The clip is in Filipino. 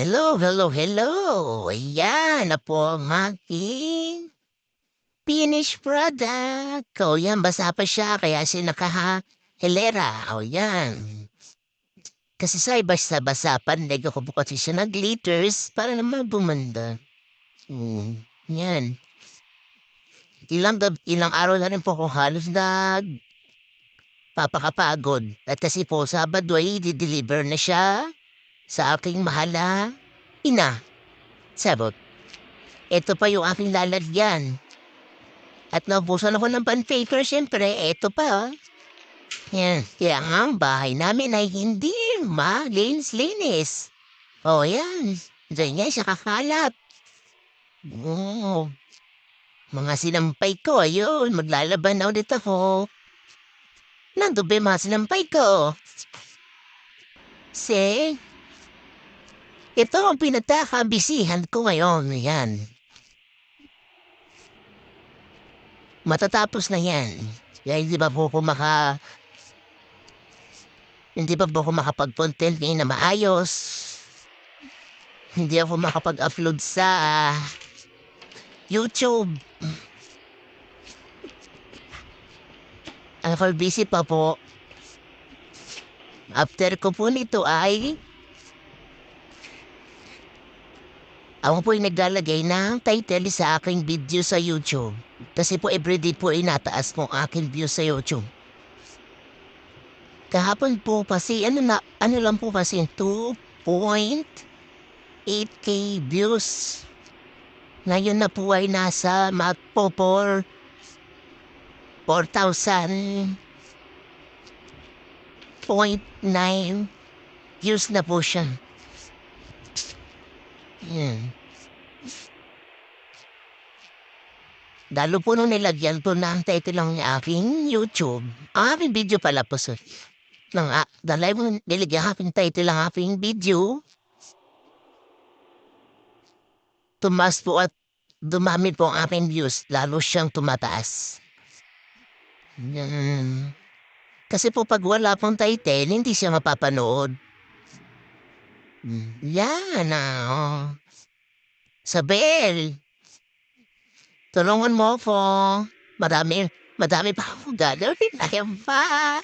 Hello, hello, hello. Ayan na po ang aking finished product. O yan, basa pa siya kaya siya hilera. O yan. Kasi sa basa-basa pandig ako po kasi siya ng glitters para naman bumanda. Yan. Ilang araw na rin po ako halos papakapagod. At kasi po Sabado ay di-deliver na siya sa aking mahala ina. Sabot. Ito pa yung aking lalagyan. At naubusan ako ng bond paper, siyempre, eto pa, oh. Yan, kaya nga ang bahay namin ay hindi malinis-linis. O yan, diyan yan siya kakalat. Oo, mga sinampay ko, ayun, maglalaban na ulit ako. Nandun ba yung mga sinampay ko? Si, ito ang pinagkakabisihan ko ngayon, yan. Matatapos na yan. Kaya hindi ba po ako hindi pa po ako makapag-content ngayon na maayos. Hindi ako makapag-upload sa YouTube. Ako busy pa po. After ko po nito ay ako po ay naglalagay ng title sa aking video sa YouTube. Kasi po everyday po ay nataas po ang aking view sa YouTube. Kahapon po kasi ano lang po kasi 2.8K views. Ngayon na po ay nasa magpo 4,000.9 views na po siya. Yan. Lalo po nung nilagyan ko na ang title ng aking YouTube. Ang aking video pala po, sir. Dahil mo nilagyan aking title ng aking video. Tumas po at dumami po ang aking views. Lalo siyang tumataas. Yan. Kasi po pag wala pong title, hindi siya mapapanood. Yan oh. Sabel, tulungan mo ako. Madami pa akong gagawin. Ayan pa.